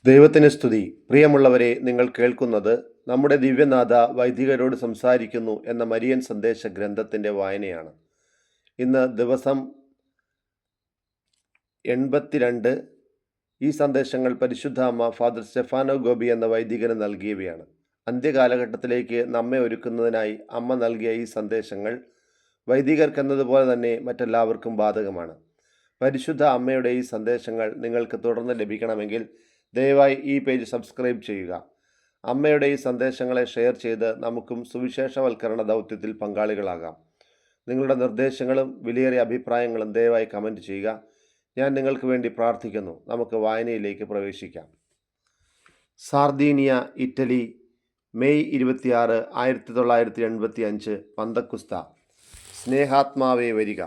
ദൈവത്തിന് സ്തുതി. പ്രിയമുള്ളവരെ, നിങ്ങൾ കേൾക്കുന്നത് നമ്മുടെ ദിവ്യനാഥ വൈദികരോട് സംസാരിക്കുന്നു എന്ന മരിയൻ സന്ദേശ ഗ്രന്ഥത്തിൻ്റെ വായനയാണ്. ഇന്ന് ദിവസം 82. ഈ സന്ദേശങ്ങൾ പരിശുദ്ധ അമ്മ ഫാദർ സ്റ്റെഫാനോ ഗോബി എന്ന വൈദികന് നൽകിയവയാണ്. അന്ത്യകാലഘട്ടത്തിലേക്ക് നമ്മെ ഒരുക്കുന്നതിനായി അമ്മ നൽകിയ ഈ സന്ദേശങ്ങൾ വൈദികർക്കെന്നതുപോലെ തന്നെ മറ്റെല്ലാവർക്കും ബാധകമാണ്. പരിശുദ്ധ അമ്മയുടെ ഈ സന്ദേശങ്ങൾ നിങ്ങൾക്ക് തുടർന്ന് ലഭിക്കണമെങ്കിൽ ദയവായി ഈ പേജ് സബ്സ്ക്രൈബ് ചെയ്യുക. അമ്മയുടെ ഈ സന്ദേശങ്ങളെ ഷെയർ ചെയ്ത് നമുക്കും സുവിശേഷവൽക്കരണ ദൗത്യത്തിൽ പങ്കാളികളാകാം. നിങ്ങളുടെ നിർദ്ദേശങ്ങളും വിലയേറിയ അഭിപ്രായങ്ങളും ദയവായി കമൻറ്റ് ചെയ്യുക. ഞാൻ നിങ്ങൾക്ക് വേണ്ടി പ്രാർത്ഥിക്കുന്നു. നമുക്ക് വായനയിലേക്ക് പ്രവേശിക്കാം. സാർദീനിയ, ഇറ്റലി, മെയ് 26, 1985. പന്തക്കുസ്ത. സ്നേഹാത്മാവേ വരിക.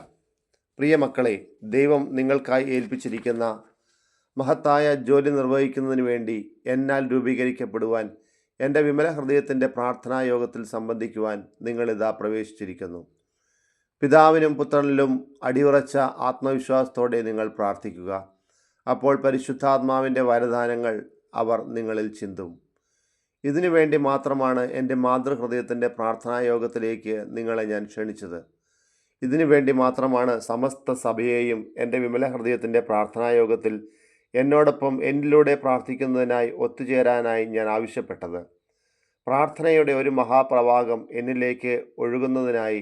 പ്രിയ മക്കളെ, ദൈവം നിങ്ങൾക്കായി ഏൽപ്പിച്ചിരിക്കുന്ന മഹത്തായ ജോലി നിർവഹിക്കുന്നതിന് വേണ്ടി എന്നാൽ രൂപീകരിക്കപ്പെടുവാൻ എൻ്റെ വിമല ഹൃദയത്തിൻ്റെ പ്രാർത്ഥനായോഗത്തിൽ സംബന്ധിക്കുവാൻ നിങ്ങളിതാ പ്രവേശിച്ചിരിക്കുന്നു. പിതാവിനും പുത്രനിലും അടിയുറച്ച ആത്മവിശ്വാസത്തോടെ നിങ്ങൾ പ്രാർത്ഥിക്കുക. അപ്പോൾ പരിശുദ്ധാത്മാവിൻ്റെ വരദാനങ്ങൾ അവർ നിങ്ങളിൽ ചിന്തും. ഇതിനു വേണ്ടി മാത്രമാണ് എൻ്റെ മാതൃഹൃദയത്തിൻ്റെ പ്രാർത്ഥനായോഗത്തിലേക്ക് നിങ്ങളെ ഞാൻ ക്ഷണിച്ചത്. ഇതിനു വേണ്ടി മാത്രമാണ് സമസ്ത സഭയെയും എൻ്റെ വിമല ഹൃദയത്തിൻ്റെ പ്രാർത്ഥനായോഗത്തിൽ എന്നോടൊപ്പം എന്നിലൂടെ പ്രാർത്ഥിക്കുന്നതിനായി ഒത്തുചേരാനായി ഞാൻ ആവശ്യപ്പെട്ടത്. പ്രാർത്ഥനയുടെ ഒരു മഹാപ്രവാഹം എന്നിലേക്ക് ഒഴുകുന്നതിനായി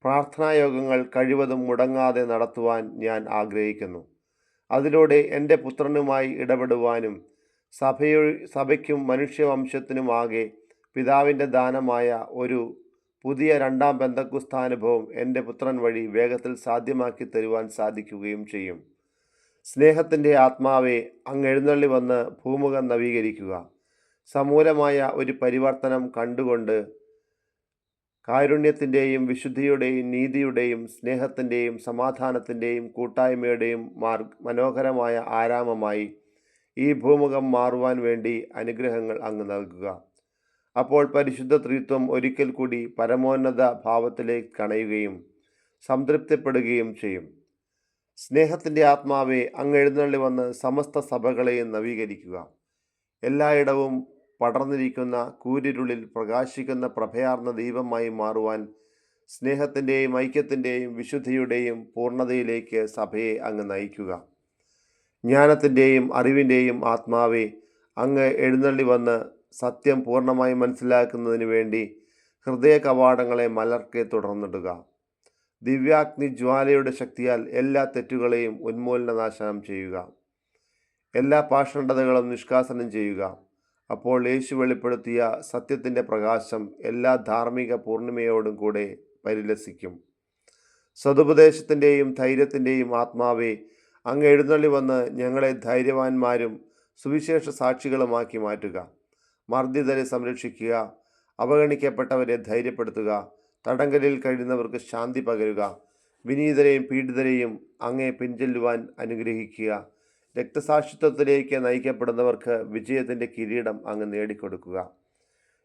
പ്രാർത്ഥനായോഗങ്ങൾ കഴിവതും മുടങ്ങാതെ നടത്തുവാൻ ഞാൻ ആഗ്രഹിക്കുന്നു. അതിലൂടെ എൻ്റെ പുത്രനുമായി ഇടപെടുവാനും സഭയ്ക്കും മനുഷ്യവംശത്തിനുമാകെ പിതാവിൻ്റെ ദാനമായ ഒരു പുതിയ രണ്ടാം പെന്തക്കുസ്താനുഭവം എൻ്റെ പുത്രൻ വഴി വേഗത്തിൽ സാധ്യമാക്കി തരുവാൻ സാധിക്കുകയും ചെയ്യും. സ്നേഹത്തിൻ്റെ ആത്മാവെ, അങ്ങ് എഴുന്നള്ളി വന്ന് ഭൂമുഖം നവീകരിക്കുക. സമൂലമായ ഒരു പരിവർത്തനം കണ്ടുകൊണ്ട് കാരുണ്യത്തിൻ്റെയും വിശുദ്ധിയുടെയും നീതിയുടെയും സ്നേഹത്തിൻ്റെയും സമാധാനത്തിൻ്റെയും കൂട്ടായ്മയുടെയും മനോഹരമായ ആരാമമായി ഈ ഭൂമുഖം മാറുവാൻ വേണ്ടി അനുഗ്രഹങ്ങൾ അങ്ങ് നൽകുക. അപ്പോൾ പരിശുദ്ധ ത്രിത്വം ഒരിക്കൽ കൂടി പരമോന്നത ഭാവത്തിലേക്ക് കണയുകയും സംതൃപ്തിപ്പെടുകയും ചെയ്യും. സ്നേഹത്തിൻ്റെ ആത്മാവെ, അങ്ങ് എഴുന്നള്ളി വന്ന് സമസ്ത സഭകളെയും നവീകരിക്കുക. എല്ലായിടവും പടർന്നിരിക്കുന്ന കൂരിരുളിൽ പ്രകാശിക്കുന്ന പ്രഭയാർന്ന ദീപമായി മാറുവാൻ സ്നേഹത്തിൻ്റെയും ഐക്യത്തിൻ്റെയും വിശുദ്ധിയുടെയും പൂർണ്ണതയിലേക്ക് സഭയെ അങ്ങ് നയിക്കുക. ജ്ഞാനത്തിൻ്റെയും അറിവിൻ്റെയും ആത്മാവെ, അങ്ങ് എഴുന്നള്ളി വന്ന് സത്യം പൂർണ്ണമായി മനസ്സിലാക്കുന്നതിന് വേണ്ടി ഹൃദയ കവാടങ്ങളെ മലർക്കെ തുറന്നിടുക. ദിവ്യാഗ്നി ജ്വാലയുടെ ശക്തിയാൽ എല്ലാ തെറ്റുകളെയും ഉന്മൂലനനാശനം ചെയ്യുക. എല്ലാ പാഷണ്ഡതകളും നിഷ്കാസനം ചെയ്യുക. അപ്പോൾ യേശു വെളിപ്പെടുത്തിയ സത്യത്തിൻ്റെ പ്രകാശം എല്ലാ ധാർമ്മിക പൂർണിമയോടും കൂടെ പരിലസിക്കും. സതുപദേശത്തിൻ്റെയും ധൈര്യത്തിൻ്റെയും ആത്മാവെ, അങ്ങ് എഴുന്നള്ളി വന്ന് ഞങ്ങളെ ധൈര്യവാന്മാരും സുവിശേഷ സാക്ഷികളുമാക്കി മാറ്റുക. മർദ്ദിതരെ സംരക്ഷിക്കുക. അവഗണിക്കപ്പെട്ടവരെ ധൈര്യപ്പെടുത്തുക. തടങ്കലിൽ കഴിയുന്നവർക്ക് ശാന്തി പകരുക. വിനീതരെയും പീഡിതരെയും അങ്ങേ പിൻചെല്ലുവാൻ അനുഗ്രഹിക്കുക. രക്തസാക്ഷിത്വത്തിലേക്ക് നയിക്കപ്പെടുന്നവർക്ക് വിജയത്തിൻ്റെ കിരീടം അങ്ങ് നേടിക്കൊടുക്കുക.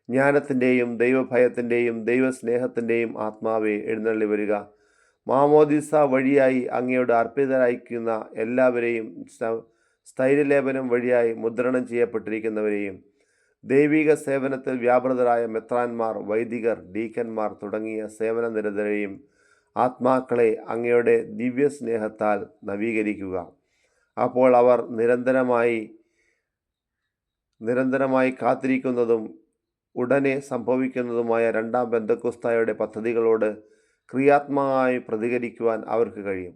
ജ്ഞാനത്തിൻ്റെയും ദൈവഭയത്തിൻ്റെയും ദൈവസ്നേഹത്തിൻ്റെയും ആത്മാവെ, എഴുന്നള്ളി വരിക. മാമോദിസ വഴിയായി അങ്ങയോട് അർപ്പിതരായിരിക്കുന്ന എല്ലാവരെയും സ്ഥൈര്യലേപനം വഴിയായി മുദ്രണം ചെയ്യപ്പെട്ടിരിക്കുന്നവരെയും ദൈവിക സേവനത്തിൽ വ്യാപൃതരായ മെത്രാന്മാർ, വൈദികർ, ഡീക്കന്മാർ തുടങ്ങിയ സേവനനിരതരെയും ആത്മാക്കളെ അങ്ങയുടെ ദിവ്യസ്നേഹത്താൽ നവീകരിക്കുക. അപ്പോൾ അവർ നിരന്തരമായി കാത്തിരിക്കുന്നതും ഉടനെ സംഭവിക്കുന്നതുമായ രണ്ടാം പെന്തക്കുസ്തായുടെ പദ്ധതികളോട് ക്രിയാത്മകമായി പ്രതികരിക്കുവാൻ അവർക്ക് കഴിയും.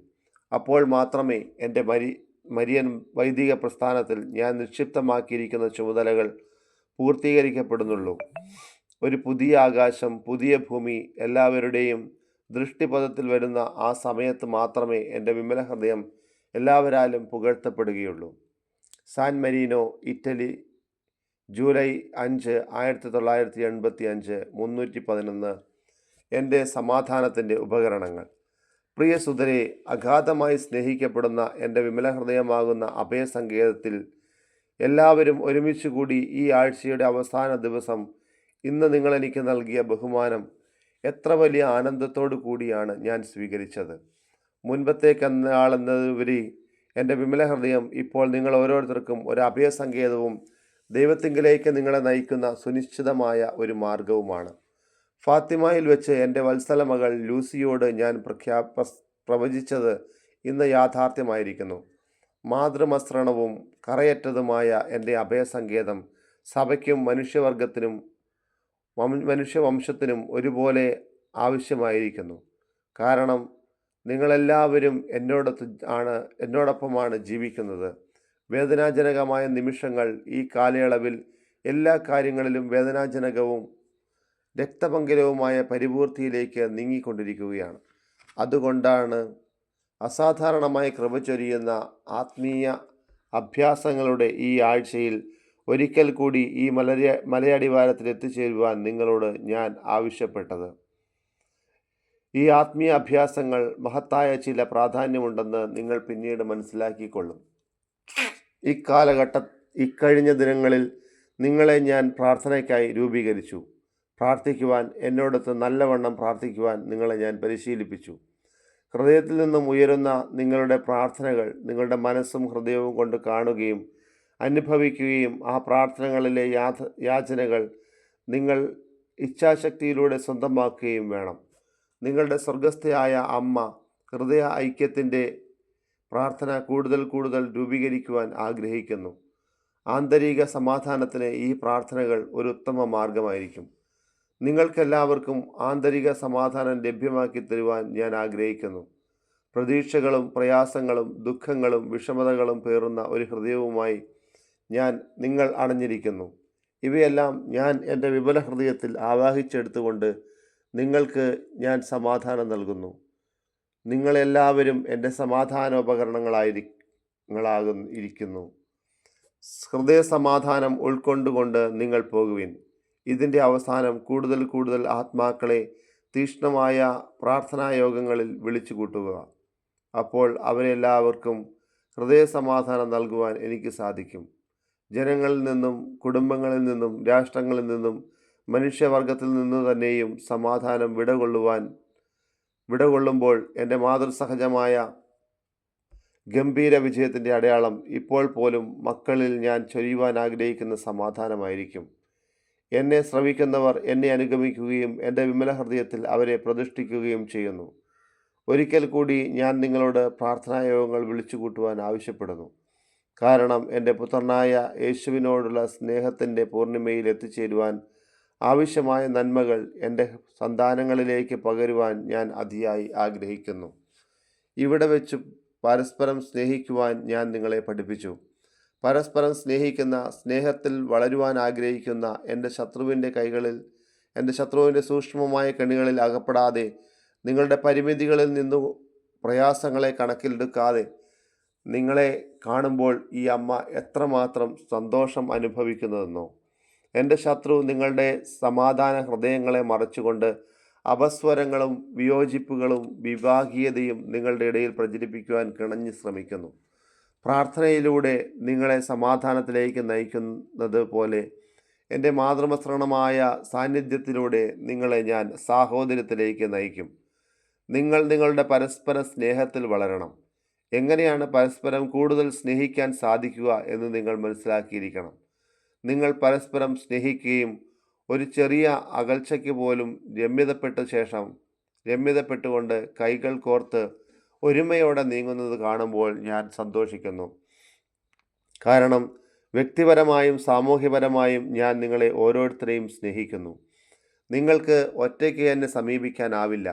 അപ്പോൾ മാത്രമേ എൻ്റെ മരിയൻ വൈദിക പ്രസ്ഥാനത്തിൽ ഞാൻ നിക്ഷിപ്തമാക്കിയിരിക്കുന്ന ചുമതലകൾ പൂർത്തീകരിക്കപ്പെടുന്നുള്ളൂ. ഒരു പുതിയ ആകാശം, പുതിയ ഭൂമി എല്ലാവരുടെയും ദൃഷ്ടിപഥത്തിൽ വരുന്ന ആ സമയത്ത് മാത്രമേ എൻ്റെ വിമല ഹൃദയം എല്ലാവരാലും പുകഴ്ത്തപ്പെടുകയുള്ളൂ. San Marino, Italy, July 5, 1985. 311. എൻ്റെ സമാധാനത്തിൻ്റെ ഉപകരണങ്ങൾ. പ്രിയ സുതരെ, അഗാധമായി സ്നേഹിക്കപ്പെടുന്ന എൻ്റെ വിമല ഹൃദയമാകുന്ന അഭയസങ്കേതത്തിൽ എല്ലാവരും ഒരുമിച്ച് കൂടി ഈ ആഴ്ചയുടെ അവസാന ദിവസം ഇന്ന് നിങ്ങളെനിക്ക് നൽകിയ ബഹുമാനം എത്ര വലിയ ആനന്ദത്തോടു കൂടിയാണ് ഞാൻ സ്വീകരിച്ചത്. മുൻപത്തേക്കെന്നാളെന്നതിലുപരി എൻ്റെ വിമല ഹൃദയം ഇപ്പോൾ നിങ്ങൾ ഓരോരുത്തർക്കും ഒരു അഭയസങ്കേതവും ദൈവത്തിങ്കിലേക്ക് നിങ്ങളെ നയിക്കുന്ന സുനിശ്ചിതമായ ഒരു മാർഗവുമാണ്. ഫാത്തിമയിൽ വെച്ച് എൻ്റെ വത്സല മകൾ ലൂസിയോട് ഞാൻ പ്രവചിച്ചത് ഇന്ന് യാഥാർത്ഥ്യമായിരിക്കുന്നു. മാതൃമസൃണവും കറയറ്റതുമായ എൻ്റെ അഭയസങ്കേതം സഭയ്ക്കും മനുഷ്യവംശത്തിനും ഒരുപോലെ ആവശ്യമായിരിക്കുന്നു. കാരണം നിങ്ങളെല്ലാവരും എന്നോടൊപ്പമാണ് ജീവിക്കുന്നത്. വേദനാജനകമായ നിമിഷങ്ങൾ ഈ കാലയളവിൽ എല്ലാ കാര്യങ്ങളിലും വേദനാജനകവും രക്തപങ്കരവുമായ പരിപൂർത്തിയിലേക്ക് നീങ്ങിക്കൊണ്ടിരിക്കുകയാണ്. അതുകൊണ്ടാണ് അസാധാരണമായി കൃപ ചൊരിയുന്ന ആത്മീയ അഭ്യാസങ്ങളുടെ ഈ ആഴ്ചയിൽ ഒരിക്കൽ കൂടി ഈ മലയടിവാരത്തിൽ എത്തിച്ചേരുവാൻ നിങ്ങളോട് ഞാൻ ആവശ്യപ്പെട്ടത്. ഈ ആത്മീയ അഭ്യാസങ്ങൾ മഹത്തായ ചില പ്രാധാന്യമുണ്ടെന്ന് നിങ്ങൾ പിന്നീട് മനസ്സിലാക്കിക്കൊള്ളും. ഇക്കഴിഞ്ഞ ദിനങ്ങളിൽ നിങ്ങളെ ഞാൻ പ്രാർത്ഥനയ്ക്കായി രൂപീകരിച്ചു. പ്രാർത്ഥിക്കുവാൻ എന്നോടൊത്ത് നല്ലവണ്ണം പ്രാർത്ഥിക്കുവാൻ നിങ്ങളെ ഞാൻ പരിശീലിപ്പിച്ചു. ഹൃദയത്തിൽ നിന്നും ഉയരുന്ന നിങ്ങളുടെ പ്രാർത്ഥനകൾ നിങ്ങളുടെ മനസ്സും ഹൃദയവും കൊണ്ട് കാണുകയും അനുഭവിക്കുകയും ആ പ്രാർത്ഥനകളിലെ യാചനകൾ നിങ്ങൾ ഇച്ഛാശക്തിയിലൂടെ സ്വന്തമാക്കുകയും വേണം. നിങ്ങളുടെ സ്വർഗസ്ഥയായ അമ്മ ഹൃദയ ഐക്യത്തിൻ്റെ പ്രാർത്ഥന കൂടുതൽ രൂപീകരിക്കുവാൻ ആഗ്രഹിക്കുന്നു. ആന്തരിക സമാധാനത്തിന് ഈ പ്രാർത്ഥനകൾ ഒരു ഉത്തമ മാർഗമായിരിക്കും. നിങ്ങൾക്കെല്ലാവർക്കും ആന്തരിക സമാധാനം ലഭ്യമാക്കി തരുവാൻ ഞാൻ ആഗ്രഹിക്കുന്നു. പ്രതീക്ഷകളും പ്രയാസങ്ങളും ദുഃഖങ്ങളും വിഷമതകളും പേറുന്ന ഒരു ഹൃദയവുമായി നിങ്ങൾ അണഞ്ഞിരിക്കുന്നു. ഇവയെല്ലാം ഞാൻ എൻ്റെ വിപുല ഹൃദയത്തിൽ ആവാഹിച്ചെടുത്തുകൊണ്ട് നിങ്ങൾക്ക് ഞാൻ സമാധാനം നൽകുന്നു. നിങ്ങളെല്ലാവരും എൻ്റെ സമാധാനോപകരണങ്ങളായിരിക്കുന്നു. ഹൃദയ സമാധാനം ഉൾക്കൊണ്ടുകൊണ്ട് നിങ്ങൾ പോകുവിൻ. ഇതിൻ്റെ അവസാനം കൂടുതൽ ആത്മാക്കളെ തീക്ഷ്ണമായ പ്രാർത്ഥനായോഗങ്ങളിൽ വിളിച്ചു കൂട്ടുക. അപ്പോൾ അവരെല്ലാവർക്കും ഹൃദയ സമാധാനം നൽകുവാൻ എനിക്ക് സാധിക്കും. ജനങ്ങളിൽ നിന്നും കുടുംബങ്ങളിൽ നിന്നും രാഷ്ട്രങ്ങളിൽ നിന്നും മനുഷ്യവർഗത്തിൽ നിന്നു തന്നെയും സമാധാനം വിടകൊള്ളുമ്പോൾ എൻ്റെ മാതൃസഹജമായ ഗംഭീര വിജയത്തിൻ്റെ അടയാളം ഇപ്പോൾ പോലും മക്കളിൽ ഞാൻ ചൊരിയുവാൻ ആഗ്രഹിക്കുന്ന സമാധാനമായിരിക്കും. എന്നെ ശ്രവിക്കുന്നവർ എന്നെ അനുഗമിക്കുകയും എൻ്റെ വിമല ഹൃദയത്തിൽ അവരെ പ്രതിഷ്ഠിക്കുകയും ചെയ്യുന്നു. ഒരിക്കൽ കൂടി ഞാൻ നിങ്ങളോട് പ്രാർത്ഥനായോഗങ്ങൾ വിളിച്ചു കൂട്ടുവാൻ ആവശ്യപ്പെടുന്നു. കാരണം എൻ്റെ പുത്രനായ യേശുവിനോടുള്ള സ്നേഹത്തിൻ്റെ പൂർണ്ണിമയിൽ എത്തിച്ചേരുവാൻ ആവശ്യമായ നന്മകൾ എൻ്റെ സന്താനങ്ങളിലേക്ക് പകരുവാൻ ഞാൻ അതിയായി ആഗ്രഹിക്കുന്നു. ഇവിടെ വെച്ച് പരസ്പരം സ്നേഹിക്കുവാൻ ഞാൻ നിങ്ങളെ പഠിപ്പിച്ചു. പരസ്പരം സ്നേഹത്തിൽ വളരുവാൻ ആഗ്രഹിക്കുന്ന എൻ്റെ ശത്രുവിൻ്റെ സൂക്ഷ്മമായ കെണികളിൽ അകപ്പെടാതെ, നിങ്ങളുടെ പരിമിതികളിൽ നിന്നു പ്രയാസങ്ങളെ കണക്കിലെടുക്കാതെ, നിങ്ങളെ കാണുമ്പോൾ ഈ അമ്മ എത്രമാത്രം സന്തോഷം അനുഭവിക്കുന്നതെന്നോ. എൻ്റെ ശത്രു നിങ്ങളുടെ സമാധാന ഹൃദയങ്ങളെ മറച്ചുകൊണ്ട് അപസ്വരങ്ങളും വിയോജിപ്പുകളും വിഭാഗീയതയും നിങ്ങളുടെ ഇടയിൽ പ്രചരിപ്പിക്കുവാൻ കിണഞ്ഞ് ശ്രമിക്കുന്നു. പ്രാർത്ഥനയിലൂടെ നിങ്ങളെ സമാധാനത്തിലേക്ക് നയിക്കുന്നത് പോലെ എൻ്റെ മാതൃമസൃണമായ സാന്നിധ്യത്തിലൂടെ നിങ്ങളെ ഞാൻ സാഹോദര്യത്തിലേക്ക് നയിക്കും. നിങ്ങളുടെ പരസ്പര സ്നേഹത്തിൽ വളരണം. എങ്ങനെയാണ് പരസ്പരം കൂടുതൽ സ്നേഹിക്കാൻ സാധിക്കുക എന്ന് നിങ്ങൾ മനസ്സിലാക്കിയിരിക്കണം. നിങ്ങൾ പരസ്പരം സ്നേഹിക്കുകയും ഒരു ചെറിയ അകൽച്ചയ്ക്ക് പോലും രമ്യതപ്പെട്ടുകൊണ്ട് കൈകൾ കോർത്ത് ഒരുമയോടെ നീങ്ങുന്നത് കാണുമ്പോൾ ഞാൻ സന്തോഷിക്കുന്നു. കാരണം വ്യക്തിപരമായും സാമൂഹ്യപരമായും ഞാൻ നിങ്ങളെ ഓരോരുത്തരെയും സ്നേഹിക്കുന്നു. നിങ്ങൾക്ക് ഒറ്റയ്ക്ക് എന്നെ സമീപിക്കാനാവില്ല.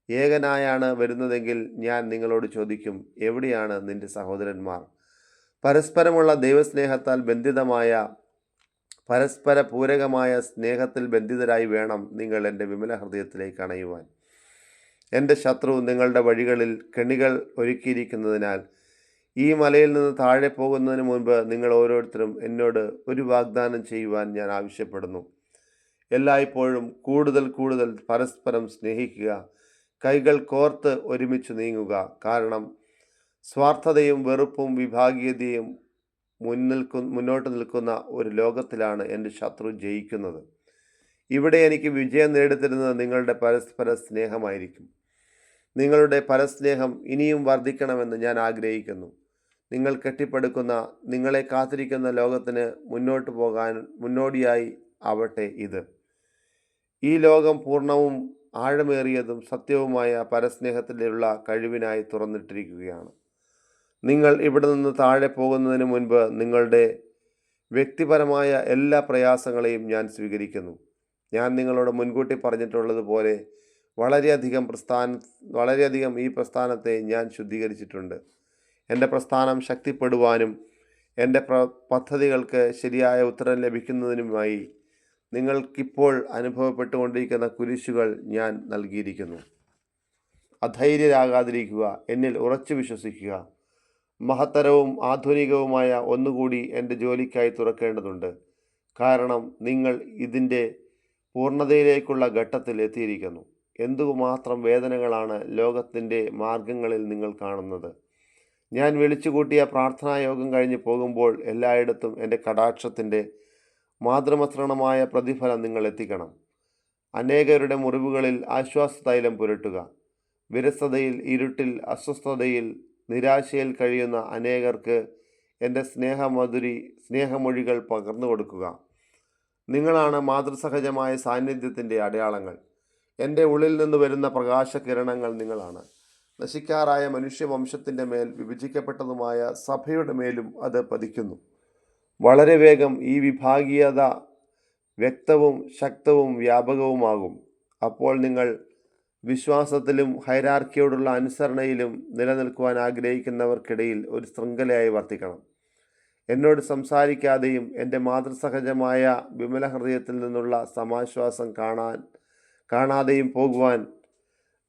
ഏകനായാണ് വരുന്നതെങ്കിൽ ഞാൻ നിങ്ങളോട് ചോദിക്കും, എവിടെയാണ് നിന്റെ സഹോദരന്മാർ? പരസ്പരമുള്ള ദൈവസ്നേഹത്താൽ പരസ്പര പൂരകമായ സ്നേഹത്തിൽ ബന്ധിതരായി വേണം നിങ്ങൾ എൻ്റെ വിമല ഹൃദയത്തിലേക്ക് അണയുവാൻ. എൻ്റെ ശത്രു നിങ്ങളുടെ വഴികളിൽ കെണികൾ ഒരുക്കിയിരിക്കുന്നതിനാൽ ഈ മലയിൽ നിന്ന് താഴെ പോകുന്നതിന് മുൻപ് നിങ്ങൾ ഓരോരുത്തരും എന്നോട് ഒരു വാഗ്ദാനം ചെയ്യുവാൻ ഞാൻ ആവശ്യപ്പെടുന്നു. എല്ലായ്പ്പോഴും കൂടുതൽ പരസ്പരം സ്നേഹിക്കുക. കൈകൾ കോർത്ത് ഒരുമിച്ച് നീങ്ങുക. കാരണം സ്വാർത്ഥതയും വെറുപ്പും വിഭാഗീയതയും മുന്നോട്ട് നിൽക്കുന്ന ഒരു ലോകത്തിലാണ് എൻ്റെ ശത്രു ജയിക്കുന്നത്. ഇവിടെ എനിക്ക് വിജയം നേടിത്തരുന്നത് നിങ്ങളുടെ പരസ്പര സ്നേഹമായിരിക്കും. നിങ്ങളുടെ പരസ്നേഹം ഇനിയും വർദ്ധിക്കണമെന്ന് ഞാൻ ആഗ്രഹിക്കുന്നു. നിങ്ങൾ കെട്ടിപ്പടുക്കുന്ന, നിങ്ങളെ കാത്തിരിക്കുന്ന ലോകത്തിന് മുന്നോട്ട് പോകാൻ മുന്നോടിയായി ആവട്ടെ ഇത്. ഈ ലോകം പൂർണ്ണവും ആഴമേറിയതും സത്യവുമായ പരസ്നേഹത്തിലുള്ള കഴിവിനായി തുറന്നിട്ടിരിക്കുകയാണ്. നിങ്ങൾ ഇവിടെ നിന്ന് താഴെ പോകുന്നതിന് മുൻപ് നിങ്ങളുടെ വ്യക്തിപരമായ എല്ലാ പ്രയാസങ്ങളെയും ഞാൻ സ്വീകരിക്കുന്നു. ഞാൻ നിങ്ങളോട് മുൻകൂട്ടി പറഞ്ഞിട്ടുള്ളതുപോലെ വളരെയധികം ഈ പ്രസ്ഥാനത്തെ ഞാൻ ശുദ്ധീകരിച്ചിട്ടുണ്ട്. എൻ്റെ പ്രസ്ഥാനം ശക്തിപ്പെടുവാനും എൻ്റെ പദ്ധതികൾക്ക് ശരിയായ ഉത്തരം ലഭിക്കുന്നതിനുമായി നിങ്ങൾക്കിപ്പോൾ അനുഭവപ്പെട്ടുകൊണ്ടിരിക്കുന്ന കുരിശുകൾ ഞാൻ നൽകിയിരിക്കുന്നു. അധൈര്യരാകാതിരിക്കുക, എന്നിൽ ഉറച്ചു വിശ്വസിക്കുക. മഹത്തരവും ആധുനികവുമായ ഒന്നുകൂടി എൻ്റെ ജോലിക്കായി തുറക്കേണ്ടതുണ്ട്. കാരണം നിങ്ങൾ ഇതിൻ്റെ പൂർണ്ണതയിലേക്കുള്ള ഘട്ടത്തിൽ എത്തിയിരിക്കുന്നു. എന്തുമാത്രം വേദനകളാണ് ലോകത്തിൻ്റെ മാർഗങ്ങളിൽ നിങ്ങൾ കാണുന്നത്. ഞാൻ വിളിച്ചുകൂട്ടിയ പ്രാർത്ഥനായോഗം കഴിഞ്ഞ് പോകുമ്പോൾ എല്ലായിടത്തും എൻ്റെ കടാക്ഷത്തിൻ്റെ മാതൃമസൃണമായ പ്രതിഫലം നിങ്ങൾ എത്തിക്കണം. അനേകരുടെ മുറിവുകളിൽ ആശ്വാസതൈലം പുരട്ടുക. വിരസതയിൽ, ഇരുട്ടിൽ, അസ്വസ്ഥതയിൽ, നിരാശയിൽ കഴിയുന്ന അനേകർക്ക് എൻ്റെ സ്നേഹമൊഴികൾ പകർന്നു കൊടുക്കുക. നിങ്ങളാണ് മാതൃസഹജമായ സാന്നിധ്യത്തിൻ്റെ അടയാളങ്ങൾ. എൻ്റെ ഉള്ളിൽ നിന്ന് വരുന്ന പ്രകാശകിരണങ്ങൾ നിങ്ങളാണ്. നശിക്കാറായ മനുഷ്യവംശത്തിൻ്റെ മേൽ, വിഭജിക്കപ്പെട്ടതുമായ സഭയുടെ മേലും അത് പതിക്കുന്നു. വളരെ വേഗം ഈ വിഭാഗീയത വ്യക്തവും ശക്തവും വ്യാപകവുമാകും. അപ്പോൾ നിങ്ങൾ വിശ്വാസത്തിലും ഹൈറാർക്കിയോടുള്ള അനുസരണയിലും നിലനിൽക്കുവാൻ ആഗ്രഹിക്കുന്നവർക്കിടയിൽ ഒരു ശൃംഖലയായി വർത്തിക്കണം. എന്നോട് സംസാരിക്കാതെയും എൻ്റെ മാതൃസഹജമായ വിമല ഹൃദയത്തിൽ നിന്നുള്ള സമാശ്വാസം കാണാതെയും പോകുവാൻ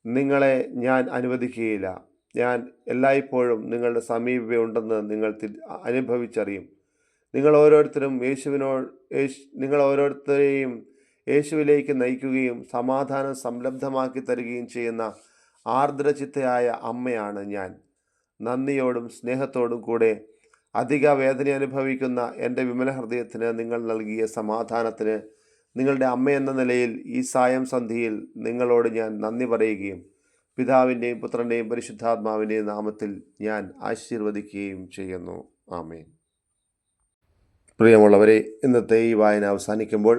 നിങ്ങളെ ഞാൻ അനുവദിക്കുകയില്ല. ഞാൻ എല്ലായ്പ്പോഴും നിങ്ങളുടെ സമീപമുണ്ടെന്ന് നിങ്ങൾ അനുഭവിച്ചറിയും. നിങ്ങൾ ഓരോരുത്തരെയും യേശുവിലേക്ക് നയിക്കുകയും സമാധാനം സംലബ്ധമാക്കി തരികയും ചെയ്യുന്ന ആർദ്രചിത്തയായ അമ്മയാണ് ഞാൻ. നന്ദിയോടും സ്നേഹത്തോടും കൂടെ അധിക വേദന അനുഭവിക്കുന്ന എൻ്റെ വിമല ഹൃദയത്തിന് നിങ്ങൾ നൽകിയ സമാധാനത്തിന് നിങ്ങളുടെ അമ്മയെന്ന നിലയിൽ ഈ സായം സന്ധിയിൽ നിങ്ങളോട് ഞാൻ നന്ദി പറയുകയും പിതാവിൻ്റെയും പുത്രൻ്റെയും പരിശുദ്ധാത്മാവിൻ്റെയും നാമത്തിൽ ഞാൻ ആശീർവദിക്കുകയും ചെയ്യുന്നു. ആമേൻ. പ്രിയമുള്ളവരെ, ഇന്നത്തെ ഈ വായന അവസാനിക്കുമ്പോൾ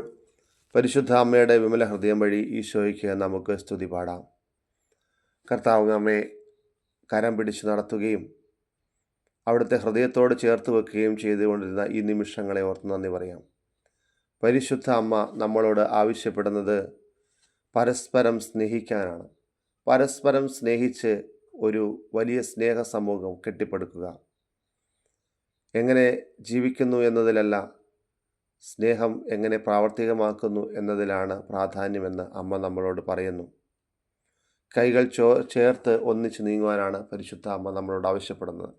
പരിശുദ്ധ അമ്മയുടെ വിമല ഹൃദയം വഴി ഈശോയ്ക്ക് നമുക്ക് സ്തുതി പാടാം. കർത്താവ് നമ്മെ കരം പിടിച്ച് നടത്തുകയും അവിടുത്തെ ഹൃദയത്തോട് ചേർത്ത് വെക്കുകയും ചെയ്തുകൊണ്ടിരുന്ന ഈ നിമിഷങ്ങളെ ഓർത്ത് നന്ദി പറയാം. പരിശുദ്ധ അമ്മ നമ്മളോട് ആവശ്യപ്പെടുന്നത് പരസ്പരം സ്നേഹിക്കാനാണ്. പരസ്പരം സ്നേഹിച്ച് ഒരു വലിയ സ്നേഹ സമൂഹം കെട്ടിപ്പടുക്കുക. എങ്ങനെ ജീവിക്കുന്നു എന്നതിലല്ല, സ്നേഹം എങ്ങനെ പ്രാവർത്തികമാക്കുന്നു എന്നതിലാണ് പ്രാധാന്യമെന്ന് അമ്മ നമ്മളോട് പറയുന്നു. കൈകൾ ചേർത്ത് ഒന്നിച്ച് നീങ്ങുവാനാണ് പരിശുദ്ധ അമ്മ നമ്മളോട് ആവശ്യപ്പെടുന്നത്.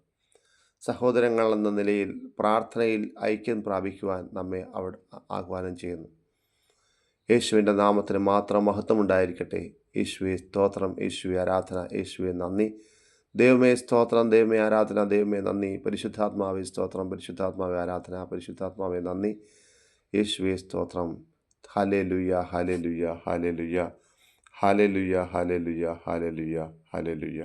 സഹോദരങ്ങൾ എന്ന നിലയിൽ പ്രാർത്ഥനയിൽ ഐക്യം പ്രാപിക്കുവാൻ നമ്മെ അവിടെ ആഹ്വാനം ചെയ്യുന്നു. യേശുവിൻ്റെ നാമത്തിന് മാത്രം മഹത്വമുണ്ടായിരിക്കട്ടെ. യേശുവെ സ്തോത്രം, യേശുവെ ആരാധന, യേശുവെ നന്ദി. ദൈവമേ സ്തോത്രം, ദൈവമേ ആരാധന, ദൈവമേ നന്ദി. പരിശുദ്ധാത്മാവേ സ്തോത്രം, പരിശുദ്ധാത്മാവേ ആരാധന, പരിശുദ്ധാത്മാവേ നന്ദി. യേശുവെ സ്തോത്രം. Hallelujah, hallelujah, hallelujah, hallelujah, hallelujah, hallelujah, hallelujah.